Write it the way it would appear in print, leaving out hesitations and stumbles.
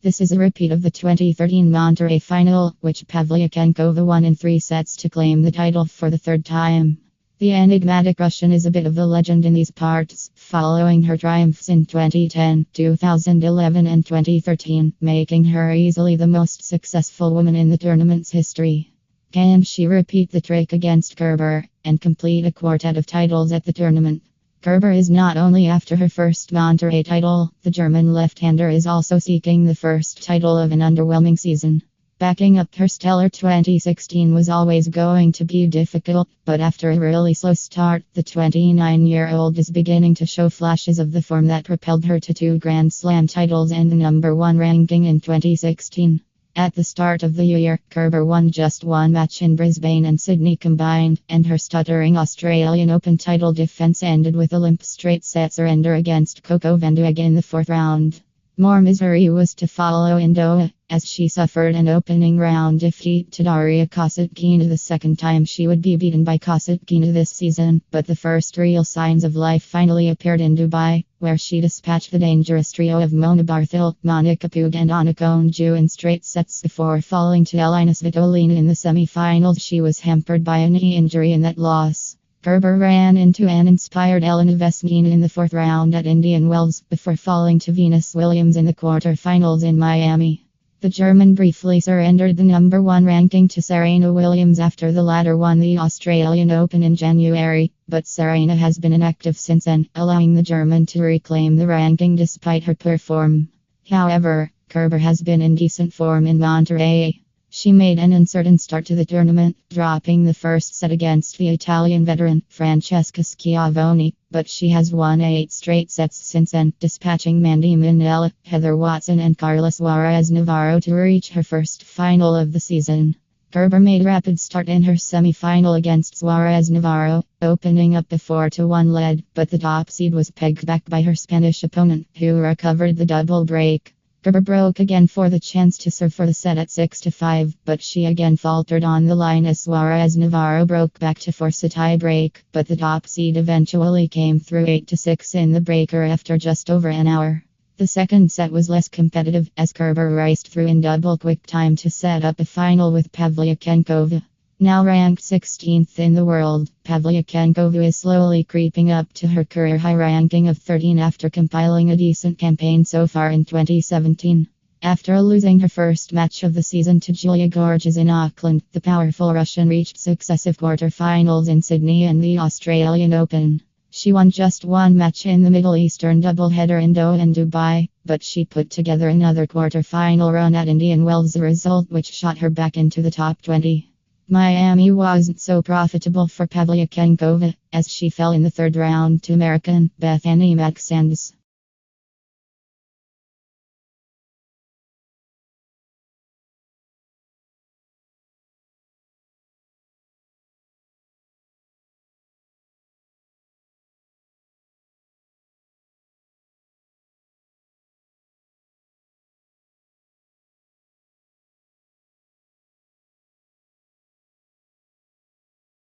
This is a repeat of the 2013 Monterrey final, which Pavlyuchenkova won in 3 sets to claim the title for the third time. The enigmatic Russian is a bit of a legend in these parts, following her triumphs in 2010, 2011 and 2013, making her easily the most successful woman in the tournament's history. Can she repeat the trick against Kerber, and complete a quartet of titles at the tournament? Kerber is not only after her first Monterrey title, the German left-hander is also seeking the first title of an underwhelming season. Backing up her stellar 2016 was always going to be difficult, but after a really slow start, the 29-year-old is beginning to show flashes of the form that propelled her to 2 Grand Slam titles and the #1 ranking in 2016. At the start of the year, Kerber won just 1 match in Brisbane and Sydney combined, and her stuttering Australian Open title defense ended with a limp straight-set surrender against Coco Vandeweghe in the 4th round. More misery was to follow in Doha, as she suffered an opening round defeat to Daria Kasatkina the second time she would be beaten by Kasatkina this season, but the first real signs of life finally appeared in Dubai, where she dispatched the dangerous trio of Mona Barthel, Monica Puig and Anna Konjuh in straight sets before falling to Elina Svitolina in the semi-finals. She was hampered by a knee injury in that loss. Kerber ran into an inspired Elena Vesnina in the 4th round at Indian Wells, before falling to Venus Williams in the quarterfinals in Miami. The German briefly surrendered the #1 ranking to Serena Williams after the latter won the Australian Open in January, but Serena has been inactive since then, allowing the German to reclaim the ranking despite her poor form. However, Kerber has been in decent form in Monterrey. She made an uncertain start to the tournament, dropping the first set against the Italian veteran Francesca Schiavone, but she has won 8 straight sets since then, dispatching Mandy Minella, Heather Watson and Carla Suarez Navarro to reach her first final of the season. Kerber made a rapid start in her semi-final against Suarez Navarro, opening up a 4-1 lead, but the top seed was pegged back by her Spanish opponent, who recovered the double break. Kerber broke again for the chance to serve for the set at 6-5, but she again faltered on the line as Suarez Navarro broke back to force a tie break, but the top seed eventually came through 8-6 in the breaker after just over an hour. The second set was less competitive, as Kerber raced through in double quick time to set up a final with Pavlyuchenkova. Now ranked 16th in the world, Pavlyuchenkova is slowly creeping up to her career high ranking of 13 after compiling a decent campaign so far in 2017. After losing her first match of the season to Julia Gorges in Auckland, the powerful Russian reached successive quarterfinals in Sydney and the Australian Open. She won just 1 match in the Middle Eastern doubleheader in Doha and Dubai, but she put together another quarterfinal run at Indian Wells, a result which shot her back into the top 20. Miami wasn't so profitable for Pavlyuchenkova, as she fell in the 3rd round to American Bethany Maxence.